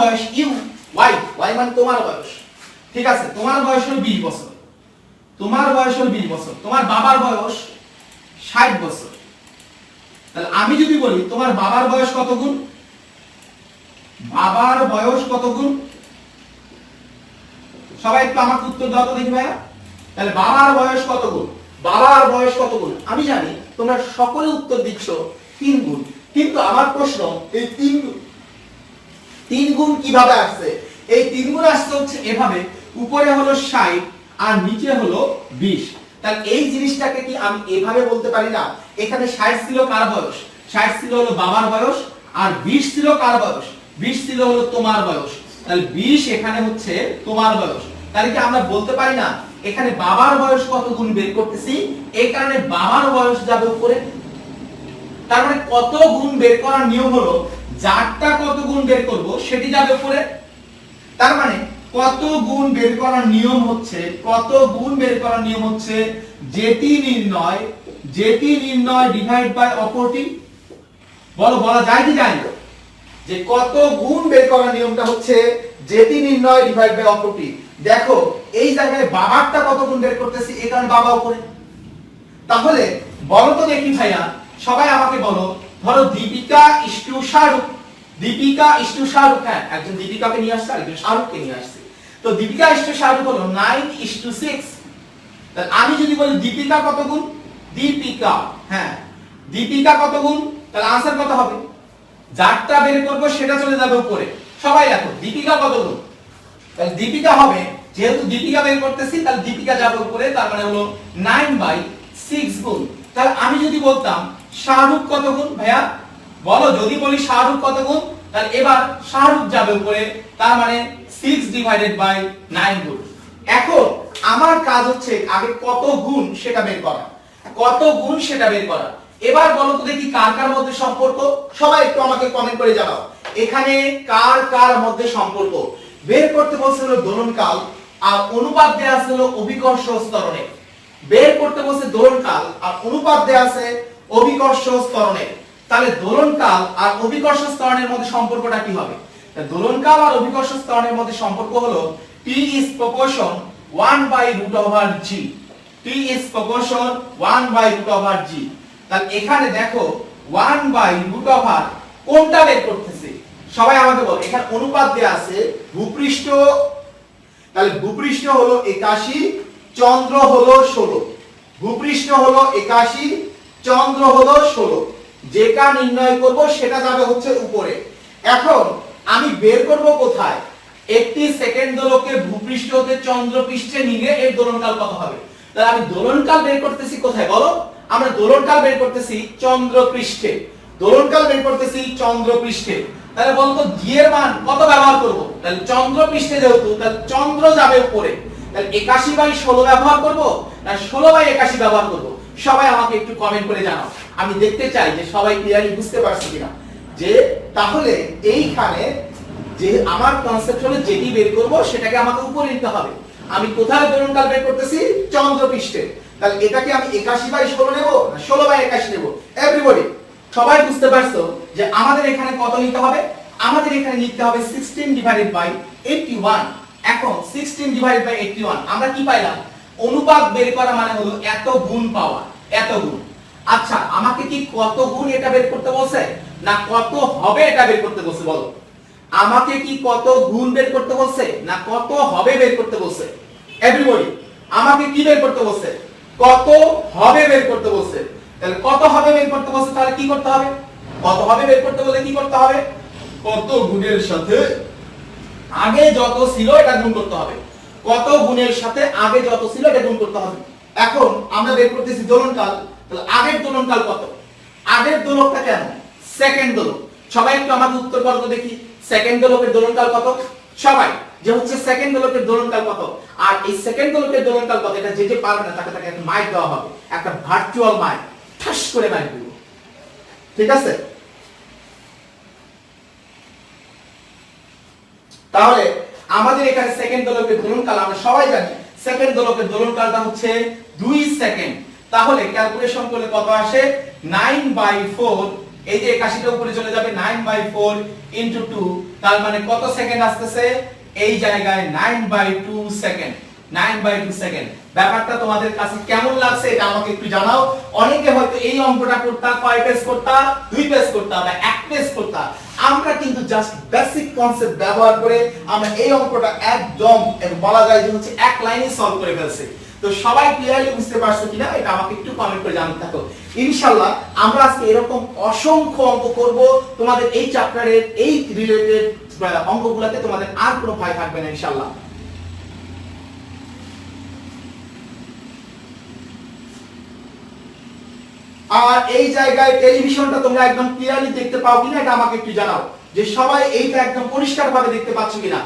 বয়স ইউ ওয়াই মানে তোমার বয়স, ঠিক আছে? তোমার বয়স হলো 20 বছর, তোমার বাবার বয়স 60 বছর। তাহলে আমি যদি বলি তোমার বাবার বয়স কত গুণ, সবাই একটু আমাকে উত্তর দাও তো দেখি ভাইয়া। তাহলে বাবার বয়স কত গুণ? আমি জানি তোমরা সকলে উত্তর দিচ্ছ 3 গুণ, কিন্তু আমার প্রশ্ন এই 3 গুণ কিভাবে আসছে? এই 3 গুণ আসছে হচ্ছে এভাবে, উপরে হলো 60 আর নিচে হলো 20। তাহলে এই জিনিসটাকে কি আমি এভাবে বলতে পারি না? এখানে 60 ছিল কার বয়স? 60 ছিল হলো বাবার বয়স, আর 20 ছিল কার বয়স? 20 ছিল হলো তোমার বয়স। তাহলে 20 এখানে হচ্ছে তোমার বয়স। তাহলে কি আমরা বলতে পারি না এখানে বাবার বয়স কত গুণ বের করতেছি, এই কারণে বাবার বয়স যাবে উপরে। তার মানে কত গুণ বের করার নিয়ম হলো যারটা কত গুণ বের করব সেটি যাবে উপরে। তার মানে কত গুণ বের করার নিয়ম হচ্ছে যেটি নির্ণয় ডিভাইড বাই অপরটি। বলা যায় কি যায় না? যে কত গুণ বের করার নিয়মটা হচ্ছে যেটি নির্ণয় ডিভাইড বাই অপরটি। দেখো এই জায়গায় বাবারটা কত গুণ বের করতেছি, এই কারণে বাবা উপরে। তাহলে বলো তো দেখি ভাইয়া, সবাই আমাকে বলো। ধরো দীপিকা ইস্টু শাহরুখ, হ্যাঁ একজন দীপিকাকে নিয়ে আসছে, আরেকজন শাহরুখকে নিয়ে আসছে। তো দীপিকা ইস্টু শাহরুখ হলো 9:6। তাহলে আমি যদি বলি দীপিকা কত গুণ, দীপিকা কত গুণ, তাহলে आंसर কত হবে? যারটা বের করব সেটা চলে যাবে উপরে। সবাই দেখো দীপিকা কত গুণ, তাহলে দীপিকা হবে, যেহেতু দীপিকা বের করতেছি তাহলে দীপিকা যাবে উপরে, তার মানে হলো 9/6 গুণ। তাহলে আমি যদি বলতাম শাহরুখ কত গুণ, ভাইয়া বলো, যদি বলি শাহরুখ কত গুণ, তাহলে এবার শাহরুখ যাবে উপরে, তার মানে 6/9 গুণ। এখন আমার কাজ হচ্ছে আগে কত গুণ সেটা বের করা। এবার বলো তো দেখি কার কার মধ্যে সম্পর্ক, সবাই একটু আমাকে কমেন্ট করে জানাও এখানে কার কার মধ্যে সম্পর্ক। বের করতে বলছে হলো দোলনকাল, আর অনুপাত দেয়া আছে হলো অভিকর্ষ ত্বরণে। বের করতে বলছে দোলনকাল আর অনুপাত দেয়া আছে অভিকর্ষ ত্বরণে। তাহলে দোলনকাল আর অভিকর্ষ ত্বরণের মধ্যে সম্পর্কটা কি হবে? দোলনকাল আর অভিকর্ষ ত্বরণের মধ্যে সম্পর্ক হলো T is proportion 1/√g। T is proportion 1/√g। তাহলে এখানে দেখো 1/√, কোনটা বের করতেছি সবাই আমাকে বলো। এখানে অনুপাত দেয়া আছে ভূপৃষ্ঠ, তাহলে ভূপৃষ্ঠ হলো 81, চন্দ্র হলো 16। ভূপৃষ্ঠ হলো 81, চন্দ্র হলো 16। যেটা নির্ণয় করব সেটা যাবে হচ্ছে উপরে। এখন আমি বের করব কোথায়? একটি সেকেন্ড দোলকের ভূপৃষ্ঠ হতে চন্দ্র পৃষ্ঠে নিলে এর দোলনকাল কত হবে? তাহলে আমি দোলনকাল বের করতেছি কোথায় বলো? আমরা দোলনকাল বের করতেছি চন্দ্র পৃষ্ঠে। তাহলে বলতো জি এর মান কত ব্যবহার করব? তাহলে চন্দ্র পৃষ্ঠে যেহেতু, তাহলে চন্দ্র যাবে উপরে। তাহলে 81/16 ব্যবহার করব না 16/81 ব্যবহার করব? সবাই আমাকে একটু কমেন্ট করে জানাও, আমি দেখতে চাই যে সবাই ক্লিয়ারলি বুঝতে পারছে কিনা। যে তাহলে এইখানে যে আমার কনসেপ্ট হলো যেটি বের করব সেটাকে আমাকে উপরে নিতে হবে। আমি কোথায় দোলনকাল বের করতেছি? চন্দ্র পৃষ্ঠে। তাহলে এটাকে আমি 81/16 নেব না 16/81 নেব? এভরিবডি সবাই বুঝতে পারছো যে আমাদের এখানে কত নিতে হবে? আমাদের এখানে নিতে হবে 16/81। এখন 16/81 আমরা কি পাইলাম? অনুপাত বের করা মানে হলো এত গুণ পাওয়া, এত গুণ। আচ্ছা আমাকে কি কত গুণ এটা বের করতে বলছে না কত হবে এটা বের করতে বলছে? বলো আমাকে কি কত গুণ বের করতে বলছে না কত হবে বের করতে বলছে? এভরিবডি আমাকে কি বের করতে বলছে? কত হবে বের করতে বলছে। তাহলে কত হবে বের করতে বলছে, তাহলে কি করতে হবে? কত হবে বের করতে বলে কি করতে হবে? কত গুণের সাথে আগে যত ছিল এটা গুণ করতে হবে। কত গুণের সাথে আগে যত ছিল এটা গুণ করতে হবে। এখন আমরা বের করতেছি দোলনকাল, তাহলে আগের দোলনকাল কত? আগের দোলকটা কেন? সেকেন্ড দোলক। সবাই একটু আমাকে উত্তর করো তো দেখি, সেকেন্ড দোলকের দোলনকাল কত? সবাই যে হচ্ছে সেকেন্ড দোলকের দোলনকাল কত? আর এই সেকেন্ড দোলকের দোলনকাল কত এটা যে পারবে না তাকে একটা মাইক দেওয়া হবে, একটা ভার্চুয়াল মাইক, ঠাস করে মাইক দিব। ঠিক আছে? তাহলে আমাদের এখানে সেকেন্ড দোলকের দোলনকাল আমরা সবাই জানি, সেকেন্ড দোলকের দোলনকালটা হচ্ছে 2 সেকেন্ড। তাহলে ক্যালকুলেশন করলে কত আসে? 9/4, এই যে 81টা উপরে চলে যাবে, 9/4 ইনটু 2, তার মানে কত সেকেন্ড আসতেছে? এই জায়গায় 9/2 সেকেন্ড। 9/2 সেকেন্ড। ব্যাপারটা তোমাদের কাছে কেমন লাগছে এটা আমাকে একটু জানাও। অনেকে হয়তো এই অঙ্কটা করতা কয় পেজ করতা? 2 পেজ করতা বা 1 পেজ করতা। আমরা কিন্তু জাস্ট বেসিক কনসেপ্ট ব্যবহার করে আমরা এই অঙ্কটা একদম বলা যায় যে হচ্ছে এক লাইনে সলভ করে ফেলছি। তো সবাই ক্লিয়ারলি বুঝতে পারছো কিনা এটা আমাকে একটু কমেন্ট করে জানাতে থাকো। ইনশাআল্লাহ আমরা আজকে এরকম অসংখ্য অঙ্ক করব, তোমাদের এই চ্যাপ্টারের এই রিলেটেড অঙ্কগুলোতে তোমাদের আর কোনো ভয় থাকবে না ইনশাআল্লাহ। আর এই জায়গায় টেলিভিশনটা তোমরা একদম ক্লিয়ারলি দেখতে পাও কিনা এটা আমাকে একটু জানাও, যে সবাই এইটা একদম পরিষ্কারভাবে দেখতে পাচ্ছ কিনা।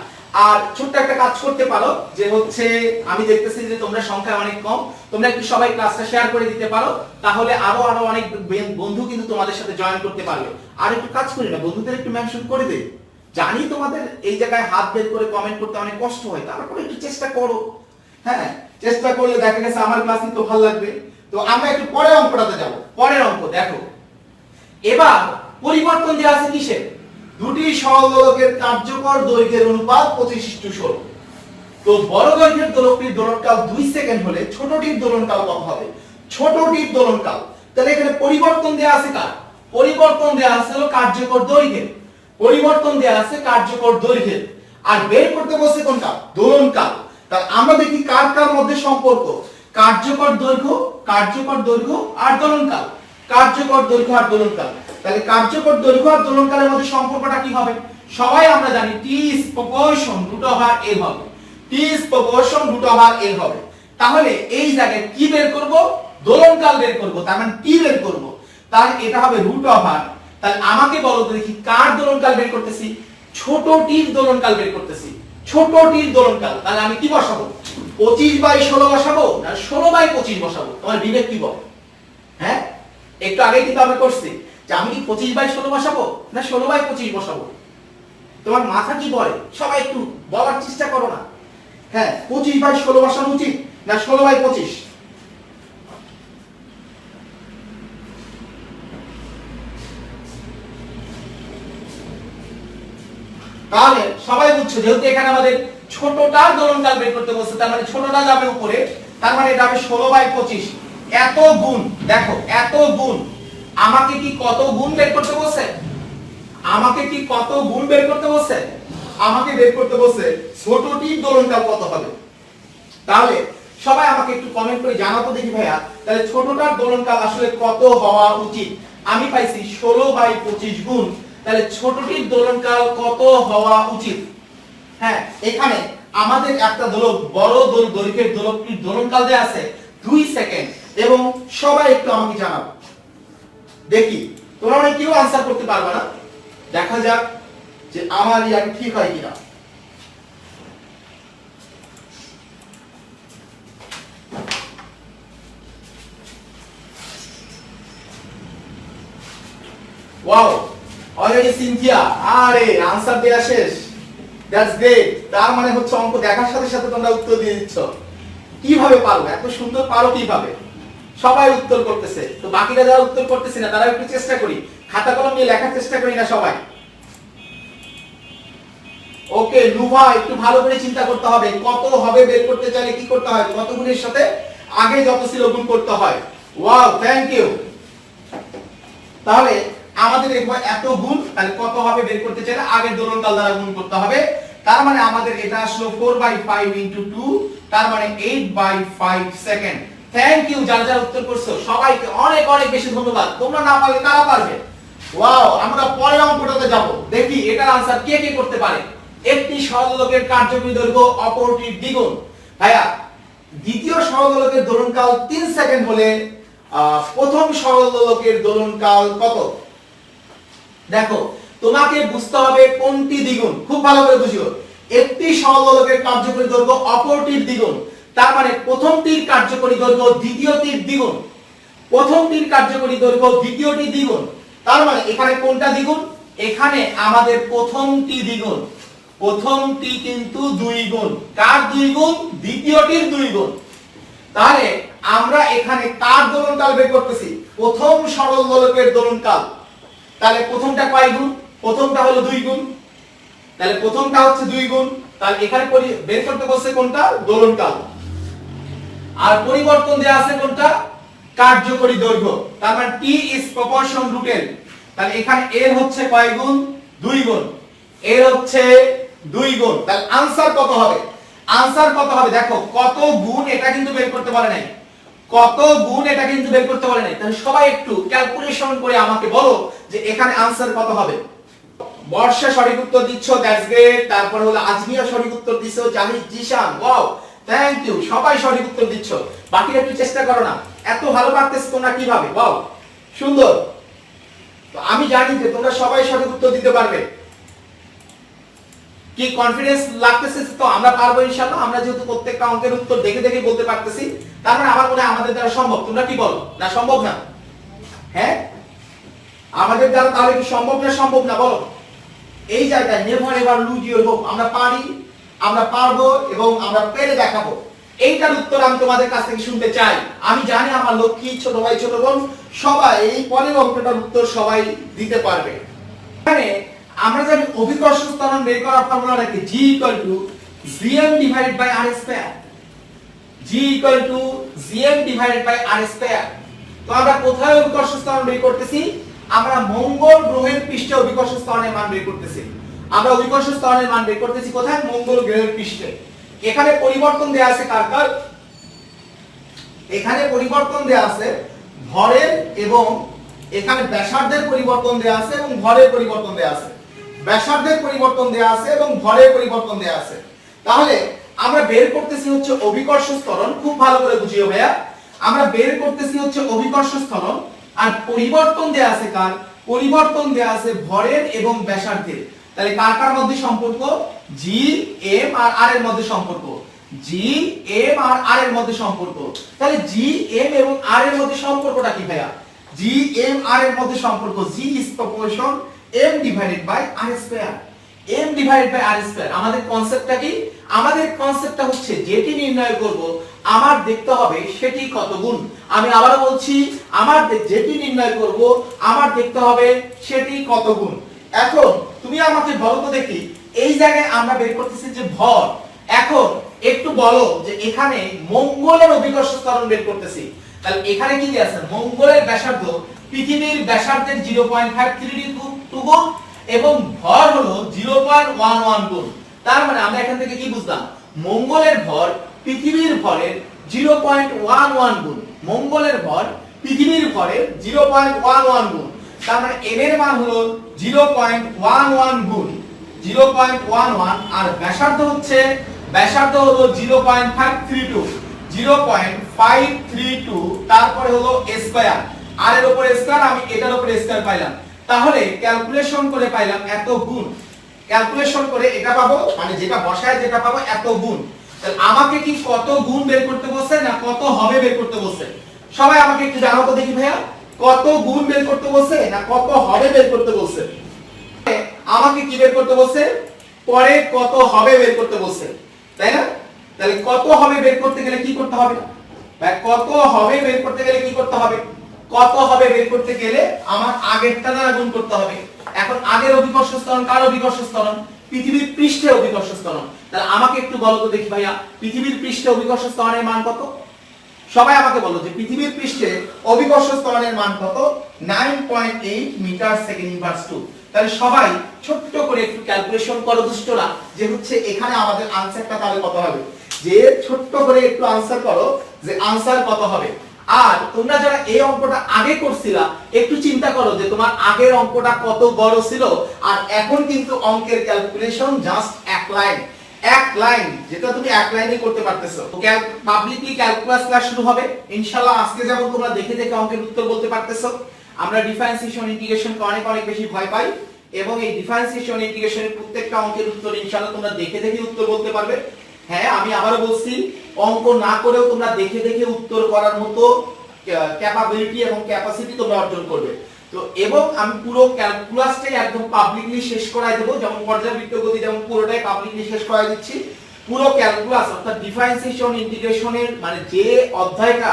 আর ছোট্ট একটা কাজ করতে পারো, যে হচ্ছে আমি দেখতেছি যে তোমরা সংখ্যা অনেক কম, তোমরা একটু সবাই ক্লাসটা শেয়ার করে দিতে পারো, তাহলে আরো অনেক বন্ধু কিন্তু তোমাদের সাথে জয়েন করতে পারবে। আর একটু কাজ করি না, বন্ধুদের একটু মেনশন করে দে। জানি তোমাদের এই জায়গায় হাত বের করে কমেন্ট করতে অনেক কষ্ট হয়, তারপরে একটু চেষ্টা করো। হ্যাঁ, চেষ্টা করলে দেখা গেছে আমার ক্লাস কিন্তু ভালো লাগবে। তো আমরা একটু পরের অঙ্কটাতে যাব। পরের অঙ্ক দেখো, এবার পরিবর্তন দেওয়া আছে কিসের? দুটি সহদোলকের কার্যকর দৈর্ঘ্যের অনুপাত 25:16। তো বড় দৈর্ঘ্যের দোলকটির দোলনকাল 2 সেকেন্ড হলে ছোটটির দোলনকাল কত হবে? ছোটটির দোলনকাল, তাহলে এখানে পরিবর্তন দেওয়া আছে কার? পরিবর্তন দেওয়া আছে হলো কার্যকর দৈর্ঘ্যের। পরিবর্তন দেওয়া আছে কার্যকর দৈর্ঘ্যের, আর বের করতে বলছে কোনটা? দোলনকাল। তাহলে আমরা দেখি কার কার মধ্যে সম্পর্ক। কার্যকর দৈর্ঘ্য, কার্যকর দৈর্ঘ্য আর দোলনকাল, কার্যকর দৈর্ঘ্য আর দোলনকাল। তাহলে কার্যকর দৈর্ঘ্য আর দোলনকালের মধ্যে সম্পর্কটা কি হবে? সবাই আমরা জানি T is proportion √L হবে। T is proportion √L হবে। তাহলে এই জায়গায় কি বের করব? দোলনকাল বের করব, তার মানে T বের করব। তাহলে এটা হবে √। তাহলে আমাকে বলো তো দেখি কার দোলনকাল বের করতেছি? ছোটটির দোলনকাল বের করতেছি, ছোটটির দোলনকাল। তাহলে আমি কি বসাবো? 25/16 বসাবো না 16/25 বসাবো? তোমার বিবেক কি বলে? হ্যাঁ, একটু আগে কিন্তু আমি করছি যে আমি কি 25/16 বসাবো না 16/25 বসাবো? তোমার মাথা কি বলে? সবাই একটু বলার চেষ্টা করো না। হ্যাঁ, 25/16 বসানো উচিত না 16/25? তাহলে সবাই বুঝছো, যেহেতু এখানে আমাদের ছোটটার দোলনকাল বের করতে বলছে, তার মানে ছোটটা যাবে উপরে, তার মানে এটা হবে 16/25। এত গুণ, দেখো এত গুণ। আমাকে কি কত গুণ বের করতে বলছে? আমাকে কি কত গুণ বের করতে বলছে? আমাকে বের করতে বলছে ছোটটির দোলনকাল কত হবে। তাহলে সবাই আমাকে একটু কমেন্ট করে জানাও তো দেখি ভাইয়া, তাহলে ছোটটার দোলনকাল আসলে কত হওয়া উচিত? আমি পাইছি 16/25 গুণ, তাহলে ছোটটির দোলনকাল কত হওয়া উচিত? হ্যাঁ, এখানে আমাদের একটা দোলক, বড় দৈর্ঘ্যের দোলকটির দোলনকাল দেয়া আছে 2 সেকেন্ড। এবং সবাই একটু আমাকে জানাও দেখি, তোমরা অনেক কেউ আনসার করতে পারবে না, দেখা যাক যে আমার ইয়ার ঠিক হয় কিনা। ওয়াও, অলরেডি সিনথিয়া, আরে আনসার দেয়া শেষ। That's great. তার মানে হচ্ছে অঙ্ক দেখার সাথে সাথে তোমরা উত্তর দিয়ে দিচ্ছ। কিভাবে পারো? এত সুন্দর পারো কিভাবে? সবাই উত্তর করতেছে, তো বাকিরা যারা উত্তর করতেছে না তারা একটু চেষ্টা করি, খাতা কলম নিয়ে লেখার চেষ্টা করি না সবাই। ওকে লুভা, একটু ভালো করে চিন্তা করতে হবে, কত হবে বের করতে চাইলে কি করতে হয়? কত গুণের সাথে আগে যত ছিল গুণ করতে হয়। Wow, thank you. তাহলে আমাদের এত গুণ, তাহলে কত হবে বের করতে চাইলে আগের দোলনকাল দ্বারা গুণ করতে হবে। তার মানে আমাদের এটা আসলো 4/5 ইনটু 2, তার মানে 8/5 সেকেন্ড। থ্যাংক ইউ যারা যারা উত্তর করছো, সবাইকে অনেক অনেক বেশি ধন্যবাদ। তোমরা না পারলে কারা পারবে? ওয়াও, আমরা পরের অঙ্কটাতে যাব। দেখি এটার আনসার কে কে করতে পারে। একটি সহদোলকের কার্যকরী দৈর্ঘ্য অপরটির দ্বিগুণ। ভাইয়া, দ্বিতীয় সহদোলকের দোলনকাল 3 সেকেন্ড হলে প্রথম সরল দোলকের দোলনকাল কত? দেখো তোমাকে বুঝতে হবে কোনটি দ্বিগুণ, খুব ভালো করে বুঝিও। একটি সরল দোলকের কার্যকরী দৈর্ঘ্য অপরটির দ্বিগুণ, তার মানে প্রথমটির কার্যকরী দৈর্ঘ্য দ্বিতীয়টির দ্বিগুণ, প্রথমটির কার্যকরী দৈর্ঘ্য দ্বিতীয়টির দ্বিগুণ। তার মানে এখানে কোনটা দ্বিগুণ? এখানে আমাদের প্রথমটি দ্বিগুণ, প্রথমটি কিন্তু 2 গুণ। কার 2 গুণ? দ্বিতীয়টির 2 গুণ। তাহলে আমরা এখানে কার দোলনকাল বের করতেছি? প্রথম সরল দোলকের দোলনকাল। তাহলে প্রথমটা কয় গুণ? প্রথমটা হলো 2 গুণ, তাহলে প্রথমটা হচ্ছে 2 গুণ। তাহলে এখানে বের করতে বলছে কোনটা? দোলনকাল। আর পরিবর্তন দেয়া আছে কোনটা? কার্যকরী দৈর্ঘ্য। তার মানে t is proportion root l। তাহলে এখানে এর হচ্ছে কয় গুণ? 2 গুণ। এর হচ্ছে 2 গুণ। তাহলে आंसर কত হবে? आंसर কত হবে? দেখো কত গুণ এটা কিন্তু বের করতে বলে নাই, কত গুণ এটা কিন্তু বের করতে বলে নাই। তাহলে সবাই একটু ক্যালকুলেশন করে আমাকে বলো যে এখানে आंसर কত হবে। বর্ষা সঠিক উত্তর দিচ্ছ, দ্যাটস গ্রেট। তারপর হলো আজমিয়া সঠিক উত্তর দিচ্ছ, Zahid, Zishan, wow thank you, সবাই সঠিক উত্তর দিচ্ছ। বাকিরা একটু চেষ্টা করো না, এত ভালো পারতেছ তোমরা কিভাবে, ওয়াও সুন্দর। তো আমি জানি যে তোমরা সবাই সঠিক উত্তর দিতে পারবে। কি কনফিডেন্স লাগতেছে তো আমরা পারবো ইনশাআল্লাহ। আমরা যেহেতু প্রত্যেকটা অঙ্কের উত্তর দেখে দেখে বলতে পারতেছি, তার মানে আমার মনে হয় আমাদের দ্বারা সম্ভব। তোমরা কি বলো? না সম্ভব না? হ্যাঁ আমাদের দ্বারা তাহলে কি সম্ভব না? সম্ভব না বলো? এই জায়গায় never ever lose your hope. আমরা পারি, আমরা পারবো এবং আমরা পেরে দেখাবো। এইটার উত্তর আমি তোমাদের কাছ থেকে শুনতে চাই। আমি জানি আমার লক্ষ্মী ছোট ভাই ছোট বোন সবাই এই পরের অঙ্কটার উত্তর সবাই দিতে পারবে। এখানে আমরা জানি অভিকর্ষ ত্বরণ বের করার ফর্মুলা নাকি g gm divided by r square, g gm divided by r square. তো আমরা কোথায় অভিকর্ষ ত্বরণ বের করতেছি? আমরা মঙ্গল গ্রহের পৃষ্ঠে অভিকর্ষ ত্বরণের মান বের করতেছি। আমরা অভিকর্ষ ত্বরণের মান বের করতেছি কোথায়? মঙ্গল গ্রহের পৃষ্ঠে। এখানে পরিবর্তন দেয়া আছে কার কার? এখানে পরিবর্তন দেয়া আছে ভরের এবং এখানে ব্যাসার্ধের পরিবর্তন দেয়া আছে এবং ভরের পরিবর্তন দেয়া আছে। ব্যাসার্ধের পরিবর্তন দেয়া আছে এবং ভরের পরিবর্তন দেয়া আছে। তাহলে আমরা বের করতেছি হচ্ছে অভিকর্ষ ত্বরণ। খুব ভালো করে বুঝিও ভাইয়া, আমরা বের করতেছি হচ্ছে অভিকর্ষ ত্বরণ। আর পরিবর্তন দেয়া আছে কার? পরিবর্তন দেয়া আছে ভরের এবং ব্যাসার্ধের। তাহলে কার কার মধ্যে সম্পর্ক? g m আর r এর মধ্যে সম্পর্ক, g m আর r এর মধ্যে সম্পর্ক। তাহলে g m এবং r এর মধ্যে সম্পর্কটা কি ভাইয়া? g m r এর মধ্যে সম্পর্ক g is proportion m divided by r square, m divided by r square। আমাদের কনসেপ্টটা কি? আমাদের কনসেপ্টটা হচ্ছে যেটি নির্ণয় করব আমার দেখতে হবে সেটি কত গুণ। আমি আবারো বলছি, আমার যেটি নির্ণয় করব আমার দেখতে হবে সেটি কত গুণ। এখন তুমি আমাকে বলো তো দেখি, এই জায়গায় আমরা বের করতেছি যে ভর। এখন একটু বলো যে এখানে মঙ্গলের অভিকর্ষ ত্বরণ বের করতেছি। তাহলে এখানে কি দেয়া আছে? মঙ্গলের ব্যাসার্ধ পৃথিবীর ব্যাসার্ধের 0.532 গুণ এবং ভর হলো 0.11 গুণ। তার মানে আমরা এখান থেকে কি বুঝলাম? মঙ্গলের ভর পৃথিবীর ভরের 0.11 গুণ। মঙ্গলের ভর পৃথিবীর ভরের 0.11 গুণ। তার মানে n এর মান হলো 0.11 গুণ 0.11 আর ব্যাসার্ধ হলো 0.532 তারপরে হলো স্কয়ার। আর এর উপরে স্কয়ার, আমি এটার উপরে স্কয়ার পাইলাম। তাহলে ক্যালকুলেশন করে পাইলাম এত গুণ। ক্যালকুলেশন করে এটা পাবো, মানে যেটা বসায় যেটা পাবো এত গুণ। তাহলে আমাকে কি কত গুণ বের করতে বলছে না কত হবে বের করতে বলছে? সবাই আমাকে একটু জানাও তো দেখি ভাইয়া, কত গুণ বের করতে বলছে না কত হবে বের করতে বলছে? আমাকে কি বের করতে বলছে? পরে কত হবে বের করতে বলছে, তাই না? তাহলে কত হবে বের করতে গেলে কি করতে হবে? ভাই কত হবে বের করতে গেলে কি করতে হবে? কত হবে বের করতে গেলে আমার আগেরটা দ্বারা গুণ করতে হবে। এখন আগের অভিকর্ষ ত্বরণ কার অভিকর্ষ ত্বরণ? পৃথিবীর পৃষ্ঠে অভিকর্ষ ত্বরণ। তাহলে আমাকে একটু বলো তো দেখি ভাইয়া, পৃথিবীর পৃষ্ঠে অভিকর্ষ ত্বরণের মান কত? সবাই আমাকে বলো যে পৃথিবীর পৃষ্ঠে অভিকর্ষ ত্বরণের মান কত? 9.8 মিটার সেকেন্ড ইনভার্স 2। তাহলে সবাই ছোট্ট করে একটু ক্যালকুলেশন করো দুষ্টরা, যে হচ্ছে এখানে আমাদের আনসারটা তাহলে কত হবে। যে ছোট্ট করে একটু আনসার করো যে আনসার কত হবে। আর তোমরা যারা এই অঙ্কটা আগে করছিলা একটু চিন্তা করো যে তোমার আগের অঙ্কটা কত বড় ছিল আর এখন কিন্তু অঙ্কের ক্যালকুলেশন জাস্ট এক লাইন। এক লাইন, যেটা তুমি এক লাইনে করতে পারতেছো। পাবলিকলি ক্যালকুলাস ক্লাস শুরু হবে ইনশাআল্লাহ। আজকে যেমন তোমরা দেখে দেখে অঙ্কের উত্তর বলতে পারতেছো, আমরা ডিফারেন্সিয়েশন ইন্টিগ্রেশনকে অনেক অনেক বেশি ভয় পাই, এবং এই ডিফারেন্সিয়েশন ইন্টিগ্রেশনের প্রত্যেকটা অঙ্কের উত্তর ইনশাআল্লাহ তোমরা দেখে দেখে উত্তর বলতে পারবে। হ্যাঁ, আমি আবারো বলছি, অঙ্ক না করেও তোমরা দেখে দেখে উত্তর করার মতো ক্যাপাবিলিটি এবং ক্যাপাসিটি তোমরা অর্জন করবে। তো এবং আমি পুরো ক্যালকুলাসটাই একদম পাবলিকলি শেষ করাই দেব, যেমন পর্যাবৃত্ত গতি যেমন পুরোটাই পাবলিকলি শেষ করাই দিচ্ছি। পুরো ক্যালকুলাস অর্থাৎ ডিফারেন্সিয়েশন ইন্টিগ্রেশনের মানে যে অধ্যায়টা,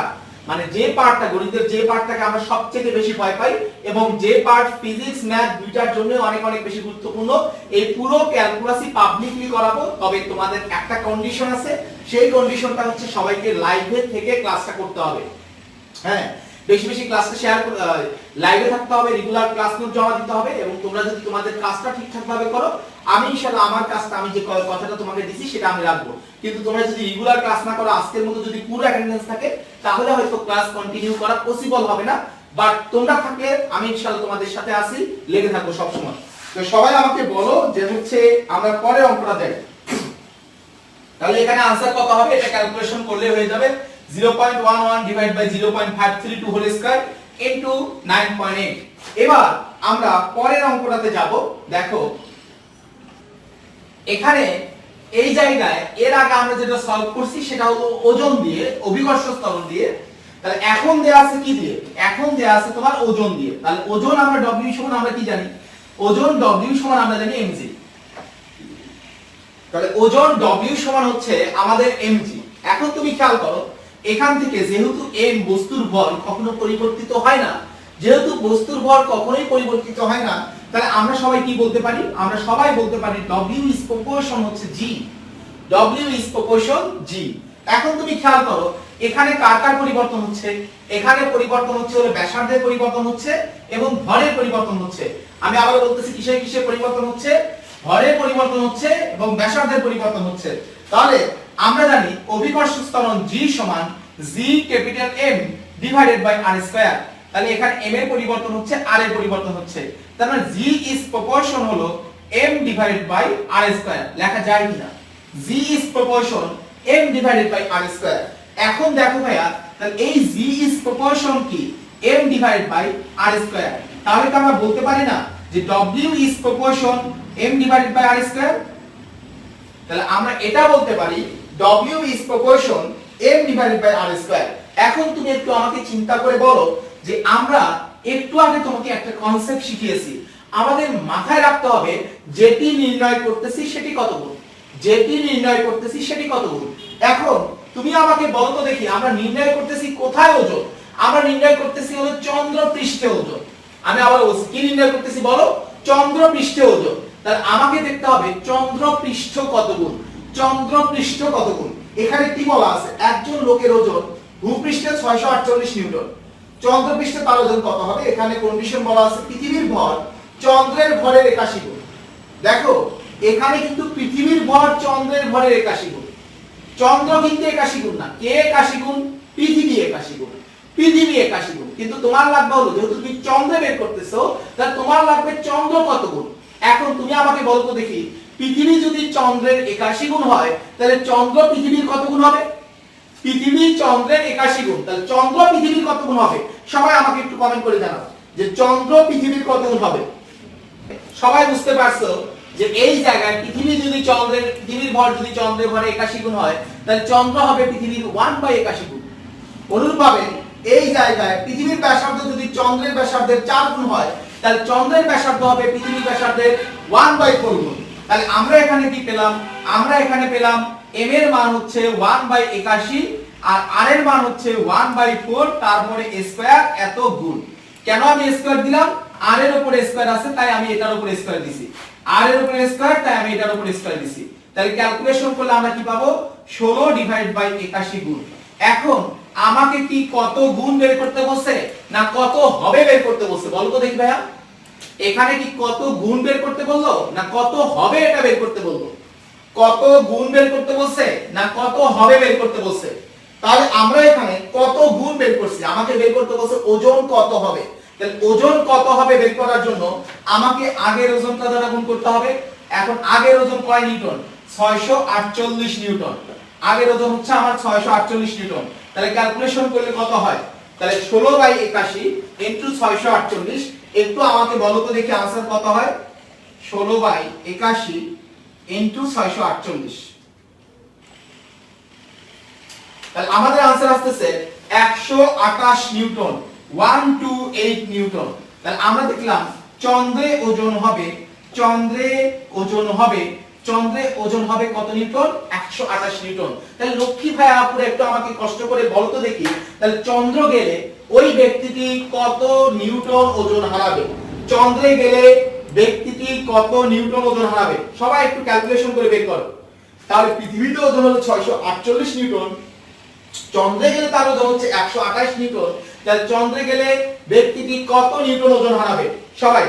মানে যে পার্টটা, গণিতের যে পার্টটাকে আমরা সবচেয়ে বেশি ভয় পাই এবং যে পার্ট ফিজিক্স ম্যাথ দুইটার জন্য অনেক অনেক বেশি গুরুত্বপূর্ণ, এই পুরো ক্যালকুলাসই পাবলিকলি করাবো। তবে তোমাদের একটা কন্ডিশন আছে, সেই কন্ডিশনটা হচ্ছে সবাইকে লাইভে থেকে ক্লাসটা করতে হবে। হ্যাঁ, বেশি বেশি ক্লাসটা শেয়ার, লাইভে থাকতে হবে, রেগুলার ক্লাস নোট জমা দিতে হবে, এবং তোমরা যদি তোমাদের কাজটা ঠিকঠাক ভাবে করো, আমি ইনশাআল্লাহ আমার কাজটা, আমি যে কথাটা তোমাকে দিছি সেটা আমি রাখবো। কিন্তু তোমরা যদি রেগুলার ক্লাস না করো, আজকের মতো যদি পুরো অ্যাটেন্ডেন্স থাকে, তাহলে হয়তো ক্লাস কন্টিনিউ করা পসিবল হবে না। বাট তোমরা থাকলে আমি ইনশাআল্লাহ তোমাদের সাথে আছি, লেগে থাকবো সব সময়। তো সবাই আমাকে বলো যে হচ্ছে আমরা পরে অঙ্কটা দেখ, তাহলে এখানে आंसर কত হবে এটা ক্যালকুলেশন করলে হয়ে যাবে 0.11 divide by 0.532 whole square into 9.8। এবার আমরা পরের অঙ্কটাতে যাব। দেখো এখানে এই জায়গায় এর আগে আমরা যেটা সলভ করছি সেটা হলো ওজন দিয়ে, অভিকর্ষ ত্বরণ দিয়ে। তাহলে এখন দেয়া আছে কি দিয়ে? এখন দেয়া আছে তোমার ওজন দিয়ে। তাহলে ওজন আমরা W সমান আমরা কি জানি? ওজন W সমান আমরা জানি mg। তাহলে ওজন W সমান হচ্ছে আমাদের mg। এখন তুমি খেয়াল করো, এখান থেকে যেহেতু m বস্তুর ভর কখনো পরিবর্তিত হয় না, যেহেতু বস্তুর ভর কখনোই পরিবর্তিত হয় না, তাহলে আমরা সবাই কি বলতে পারি? আমরা সবাই বলতে পারি W is proportion হচ্ছে g। W is proportion g। এখন তুমি খেয়াল করো, এখানে কার কার পরিবর্তন হচ্ছে? এখানে পরিবর্তন হচ্ছে হলো ব্যাসার্ধের পরিবর্তন হচ্ছে এবং ভরের পরিবর্তন হচ্ছে। আমি আবার বলতেছি কিসের কিসের পরিবর্তন হচ্ছে? ভরের পরিবর্তন হচ্ছে এবং ব্যাসার্ধের পরিবর্তন হচ্ছে। তাহলে আমরা জানি অভিকর্ষ ত্বরণ g সমান g capital M divided by r square. তাহলে এখানে m এর পরিবর্তন হচ্ছে, r এর পরিবর্তন হচ্ছে। তার মানে g ইজ প্রপোর্শন হলো m divided by r square. লেখা যায় কিনা? g is proportion m divided by r square. এখন দেখো ভাইয়া, তাহলে এই g ইজ প্রপোর্শন কি? m divided by r square. তাহলে তো আমরা বলতে পারি না যে w is proportion m divided by r square? তাহলে আমরা এটা বলতে পারি w is proportion m divided by r square. এখন তুমি একটু আমাকে চিন্তা করে বলো যে আমরা একটু আগে তোমাকে একটা কনসেপ্ট শিখিয়েছি, আমাদের মাথায় রাখতে হবে যেটি নির্ণয় করতেছি সেটি কত গুণ, যেটি নির্ণয় করতেছি সেটি কত গুণ। এখন তুমি আমাকে বলো তো দেখি, আমরা নির্ণয় করতেছি কোথায় ওজন? আমরা নির্ণয় করতেছি হলো চন্দ্র পৃষ্ঠে ওজন। আমি আবার বলছি কি নির্ণয় করতেছি বলো? চন্দ্র পৃষ্ঠে ওজন। তাহলে আমাকে দেখতে হবে চন্দ্র পৃষ্ঠ কত গুণ, চন্দ্র পৃষ্ঠ কত গুণ। এখানে কি বলা আছে? একজন লোকের ওজন ভূপৃষ্ঠে 648 নিউটন, চন্দ্র পৃষ্ঠে তার ওজন কত হবে? এখানে কন্ডিশন বলা আছে পৃথিবীর ভর চন্দ্রের ভরের 81 গুণ। দেখো এখানে কিন্তু পৃথিবীর ভর চন্দ্রের ভরের 81 গুণ। চন্দ্র কিন্তু 81 গুণ না, কে 81 গুণ? পৃথিবী 81 গুণ, পৃথিবী 81 গুণ। কিন্তু তোমার লাগবে হলো, যেহেতু তুমি চন্দ্র বের করতেছো, তাহলে তোমার লাগবে চন্দ্র কত গুণ। এখন তুমি আমাকে বলো তো দেখি, পৃথিবী যদি চন্দ্রের 81 গুণ হয়, তাহলে চন্দ্র পৃথিবীর কত গুণ হবে? পৃথিবী চন্দ্রের 81 গুণ। তাহলে চন্দ্র পৃথিবীর কত গুণ হবে? সবাই আমাকে একটু কমেন্ট করে জানাও যে চন্দ্র পৃথিবীর কত গুণ হবে। সবাই বুঝতে পারছো যে এই জায়গায় পৃথিবীর ভর যদি চন্দ্রের ভরে 81 গুণ হয়, তাহলে চন্দ্র হবে পৃথিবীর 1/81 গুণ। অনুরূপভাবে এই জায়গায় পৃথিবীর ব্যাসার্ধ যদি চন্দ্রের ব্যাসার্ধের 4 গুণ হয়, তাহলে চন্দ্রের ব্যাসার্ধ হবে পৃথিবীর ব্যাসার্ধের 1/4 গুণ। তাহলে আমরা এখানে কি পেলাম? আমরা এখানে পেলাম m এর মান হচ্ছে 1/81 আর r এর মান হচ্ছে 1/4, তারপরে স্কয়ার এত গুণ। কেন আমি স্কয়ার দিলাম? r এর উপরে স্কয়ার আছে তাই আমি এটার উপরে স্কয়ার দিছি, r এর উপরে স্কয়ার তাই আমি এটার উপরে স্কয়ার দিছি। তাহলে ক্যালকুলেশন করলে আমরা কি পাবো? 16 ডিভাইড বাই 81 গুণ। এখন আমাকে কি কত গুণ বের করতে বলছে না কত হবে বের করতে বলছে? বলো তো দেখি ভাইয়া, এখানে কি কত গুণ বের করতে বললো না কত হবে এটা বের করতে বললো? কত গুণ বের করতে বলছে না কত হবে বের করতে বলছে? তাহলে আমরা এখানে কত গুণ বের করছি, আমাকে বের করতে বলছে ওজন কত হবে। তাহলে ওজন কত হবে বের করার জন্য আমাকে আগের ওজনটা দ্বারা গুণ করতে হবে, এখন আগের ওজন কয় নিউটন? 648 নিউটন। আগের ওজন হচ্ছে আমার 648 নিউটন। তাহলে ক্যালকুলেশন করলে কত হয়? তাহলে 16/81 ইনটু 648, একটু আমাকে বলো তো দেখি आंसर কত হয়? 16/81 ইনটু 648। তাহলে আমাদের आंसर আসছে 128 নিউটন, 128 নিউটন। তাহলে আমরা দেখলাম চন্দ্রে ওজন হবে কত নিউটন? 128 নিউটন। তাহলে লক্ষ্মী ভাই আপুরা একটু আমাকে কষ্ট করে বলো তো দেখি, তাহলে চন্দ্র গেলে ওই ব্যক্তিটি কত নিউটন ওজন হারাবে? চন্দ্রে গেলে ব্যক্তিটি কত নিউটন ওজন হারাবে? সবাই একটু ক্যালকুলেশন করে বের করো। তাহলে পৃথিবীতে ওজন হলো 648 নিউটন, চন্দ্রে গেলে তার ওজন হচ্ছে 128 নিউটন। তাহলে চন্দ্রে গেলে ব্যক্তিটি কত নিউটন ওজন হারাবে? সবাই